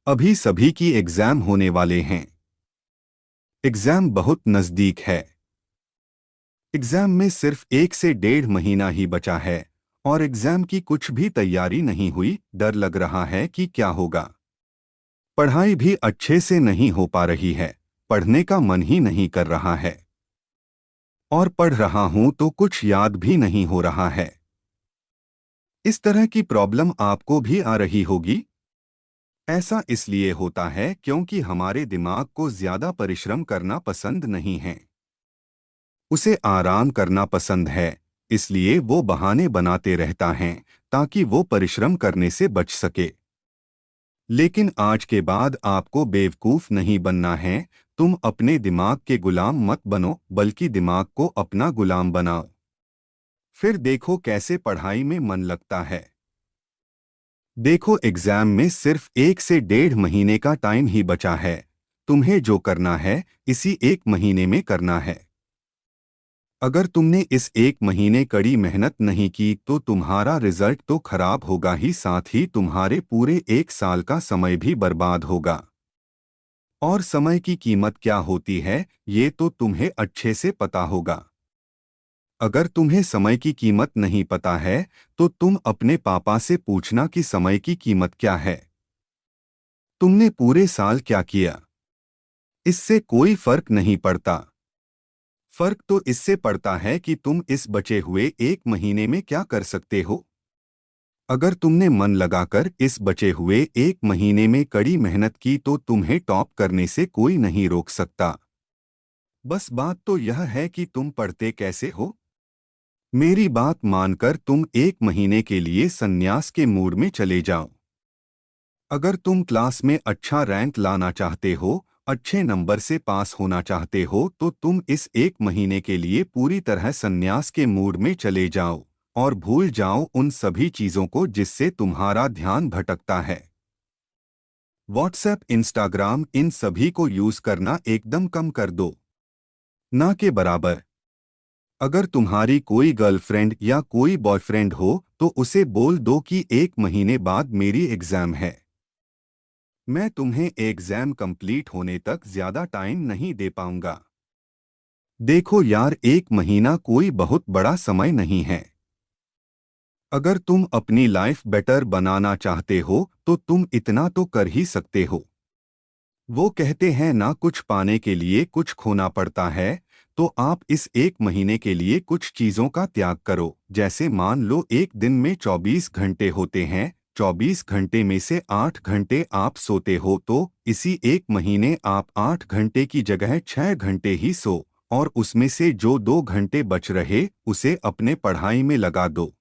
अभी सभी की एग्जाम होने वाले हैं। एग्जाम बहुत नज़दीक है। एग्जाम में सिर्फ 1 से 1.5 महीना ही बचा है और एग्जाम की कुछ भी तैयारी नहीं हुई। डर लग रहा है कि क्या होगा। पढ़ाई भी अच्छे से नहीं हो पा रही है। पढ़ने का मन ही नहीं कर रहा है और पढ़ रहा हूं तो कुछ याद भी नहीं हो रहा है। इस तरह की प्रॉब्लम आपको भी आ रही होगी। ऐसा इसलिए होता है क्योंकि हमारे दिमाग को ज्यादा परिश्रम करना पसंद नहीं है। उसे आराम करना पसंद है, इसलिए वो बहाने बनाते रहता है ताकि वो परिश्रम करने से बच सके। लेकिन आज के बाद आपको बेवकूफ नहीं बनना है। तुम अपने दिमाग के गुलाम मत बनो, बल्कि दिमाग को अपना गुलाम बनाओ। फिर देखो कैसे पढ़ाई में मन लगता है। देखो, एग्जाम में सिर्फ 1 से 1.5 महीने का टाइम ही बचा है। तुम्हें जो करना है इसी 1 महीने में करना है। अगर तुमने इस 1 महीने कड़ी मेहनत नहीं की तो तुम्हारा रिजल्ट तो खराब होगा ही, साथ ही तुम्हारे पूरे 1 साल का समय भी बर्बाद होगा। और समय की कीमत क्या होती है ये तो तुम्हें अच्छे से पता होगा। अगर तुम्हें समय की कीमत नहीं पता है तो तुम अपने पापा से पूछना कि समय की कीमत क्या है। तुमने पूरे साल क्या किया, इससे कोई फर्क नहीं पड़ता। फर्क तो इससे पड़ता है कि तुम इस बचे हुए 1 महीने में क्या कर सकते हो। अगर तुमने मन लगाकर इस बचे हुए 1 महीने में कड़ी मेहनत की तो तुम्हें टॉप करने से कोई नहीं रोक सकता। बस बात तो यह है कि तुम पढ़ते कैसे हो। मेरी बात मानकर तुम 1 महीने के लिए संन्यास के मूड में चले जाओ। अगर तुम क्लास में अच्छा रैंक लाना चाहते हो, अच्छे नंबर से पास होना चाहते हो तो तुम इस 1 महीने के लिए पूरी तरह संन्यास के मूड में चले जाओ और भूल जाओ उन सभी चीजों को जिससे तुम्हारा ध्यान भटकता है। व्हाट्सएप, इंस्टाग्राम, इन सभी को यूज करना एकदम कम कर दो, ना के बराबर। अगर तुम्हारी कोई गर्लफ्रेंड या कोई बॉयफ्रेंड हो तो उसे बोल दो कि 1 महीने बाद मेरी एग्जाम है। मैं तुम्हें एग्जाम कंप्लीट होने तक ज्यादा टाइम नहीं दे पाऊंगा। देखो यार, 1 महीना कोई बहुत बड़ा समय नहीं है। अगर तुम अपनी लाइफ बेटर बनाना चाहते हो तो तुम इतना तो कर ही सकते हो। वो कहते हैं ना, कुछ पाने के लिए कुछ खोना पड़ता है। तो आप इस 1 महीने के लिए कुछ चीजों का त्याग करो। जैसे मान लो एक दिन में 24 घंटे होते हैं, 24 घंटे में से 8 घंटे आप सोते हो, तो इसी 1 महीने आप 8 घंटे की जगह 6 घंटे ही सो और उसमें से जो 2 घंटे बच रहे उसे अपने पढ़ाई में लगा दो।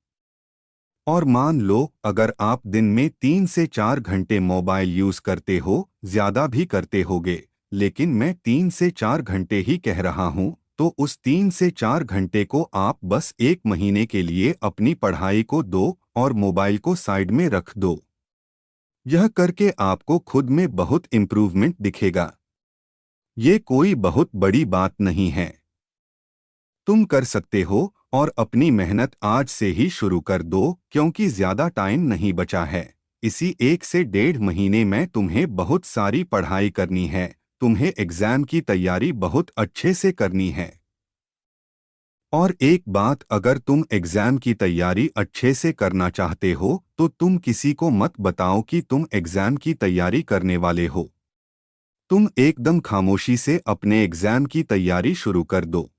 और मान लो अगर आप दिन में 3 से 4 घंटे मोबाइल यूज करते हो, ज्यादा भी करते होगे, लेकिन मैं 3 से 4 घंटे ही कह रहा हूं, तो उस 3 से 4 घंटे को आप बस 1 महीने के लिए अपनी पढ़ाई को दो और मोबाइल को साइड में रख दो। यह करके आपको खुद में बहुत इम्प्रूवमेंट दिखेगा। ये कोई बहुत बड़ी बात नहीं है। तुम कर सकते हो और अपनी मेहनत आज से ही शुरू कर दो, क्योंकि ज्यादा टाइम नहीं बचा है। इसी 1 से 1.5 महीने में तुम्हें बहुत सारी पढ़ाई करनी है। तुम्हें एग्जाम की तैयारी बहुत अच्छे से करनी है। और एक बात, अगर तुम एग्जाम की तैयारी अच्छे से करना चाहते हो तो तुम किसी को मत बताओ कि तुम एग्जाम की तैयारी करने वाले हो। तुम एकदम खामोशी से अपने एग्जाम की तैयारी शुरू कर दो।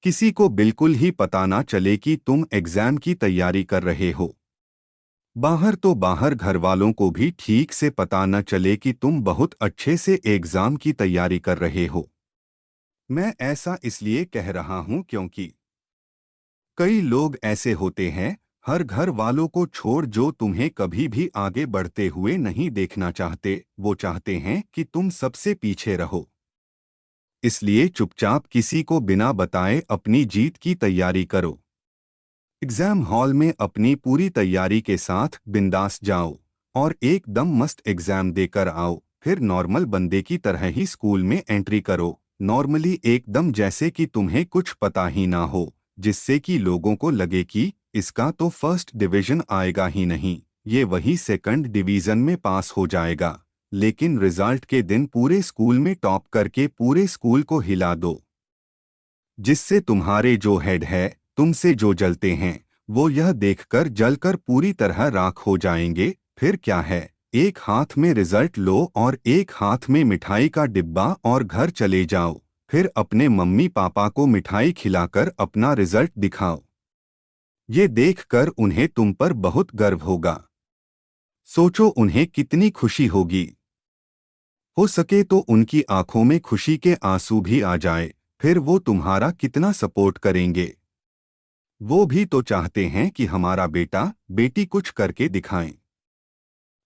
किसी को बिल्कुल ही पता ना चले कि तुम एग्जाम की तैयारी कर रहे हो। बाहर तो बाहर, घर वालों को भी ठीक से पता न चले कि तुम बहुत अच्छे से एग्जाम की तैयारी कर रहे हो। मैं ऐसा इसलिए कह रहा हूं क्योंकि कई लोग ऐसे होते हैं, हर घर वालों को छोड़, जो तुम्हें कभी भी आगे बढ़ते हुए नहीं देखना चाहते। वो चाहते हैं कि तुम सबसे पीछे रहो। इसलिए चुपचाप किसी को बिना बताए अपनी जीत की तैयारी करो। एग्जाम हॉल में अपनी पूरी तैयारी के साथ बिंदास जाओ और एकदम मस्त एग्जाम देकर आओ। फिर नॉर्मल बंदे की तरह ही स्कूल में एंट्री करो, नॉर्मली एकदम, जैसे कि तुम्हें कुछ पता ही ना हो, जिससे कि लोगों को लगे कि इसका तो फर्स्ट डिवीजन आएगा ही नहीं, ये वही सेकंड डिवीजन में पास हो जाएगा। लेकिन रिजल्ट के दिन पूरे स्कूल में टॉप करके पूरे स्कूल को हिला दो, जिससे तुम्हारे जो हेड है, तुमसे जो जलते हैं, वो यह देखकर जलकर पूरी तरह राख हो जाएंगे। फिर क्या है, एक हाथ में रिजल्ट लो और एक हाथ में मिठाई का डिब्बा और घर चले जाओ। फिर अपने मम्मी पापा को मिठाई खिलाकर अपना रिजल्ट दिखाओ। ये देखकर उन्हें तुम पर बहुत गर्व होगा। सोचो उन्हें कितनी खुशी होगी। हो सके तो उनकी आंखों में खुशी के आंसू भी आ जाए। फिर वो तुम्हारा कितना सपोर्ट करेंगे। वो भी तो चाहते हैं कि हमारा बेटा बेटी कुछ करके दिखाएं।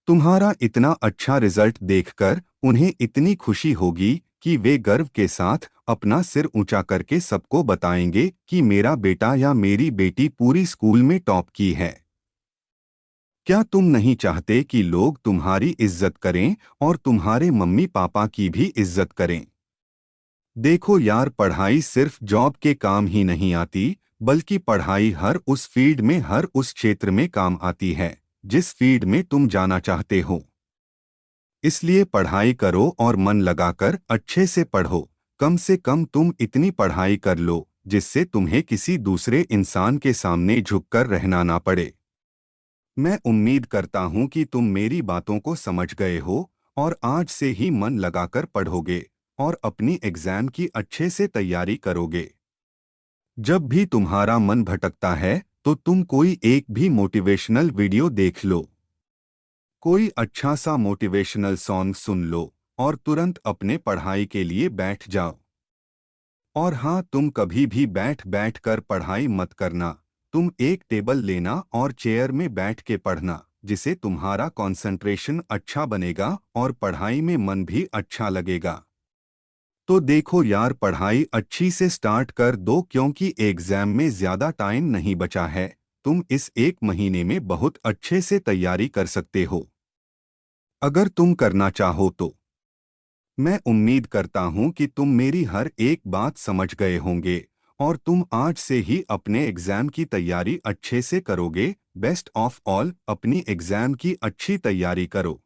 तुम्हारा इतना अच्छा रिजल्ट देखकर उन्हें इतनी खुशी होगी कि वे गर्व के साथ अपना सिर ऊंचा करके सबको बताएंगे कि मेरा बेटा या मेरी बेटी पूरी स्कूल में टॉप की है। क्या तुम नहीं चाहते कि लोग तुम्हारी इज्जत करें और तुम्हारे मम्मी पापा की भी इज्जत करें? देखो यार, पढ़ाई सिर्फ जॉब के काम ही नहीं आती, बल्कि पढ़ाई हर उस फील्ड में, हर उस क्षेत्र में काम आती है जिस फील्ड में तुम जाना चाहते हो। इसलिए पढ़ाई करो और मन लगाकर अच्छे से पढ़ो। कम से कम तुम इतनी पढ़ाई कर लो जिससे तुम्हें किसी दूसरे इंसान के सामने झुककर रहना ना पड़े। मैं उम्मीद करता हूं कि तुम मेरी बातों को समझ गए हो और आज से ही मन लगाकर पढ़ोगे और अपनी एग्जाम की अच्छे से तैयारी करोगे। जब भी तुम्हारा मन भटकता है तो तुम कोई एक भी मोटिवेशनल वीडियो देख लो, कोई अच्छा सा मोटिवेशनल सॉन्ग सुन लो और तुरंत अपने पढ़ाई के लिए बैठ जाओ। और हाँ, तुम कभी भी बैठ बैठ कर पढ़ाई मत करना। तुम एक टेबल लेना और चेयर में बैठ के पढ़ना, जिससे तुम्हारा कंसंट्रेशन अच्छा बनेगा और पढ़ाई में मन भी अच्छा लगेगा। तो देखो यार, पढ़ाई अच्छी से स्टार्ट कर दो क्योंकि एग्जाम में ज़्यादा टाइम नहीं बचा है। तुम इस एक महीने में बहुत अच्छे से तैयारी कर सकते हो, अगर तुम करना चाहो तो। मैं उम्मीद करता हूं कि तुम मेरी हर एक बात समझ गए होंगे और तुम आज से ही अपने एग्जाम की तैयारी अच्छे से करोगे। बेस्ट ऑफ ऑल, अपनी एग्जाम की अच्छी तैयारी करो।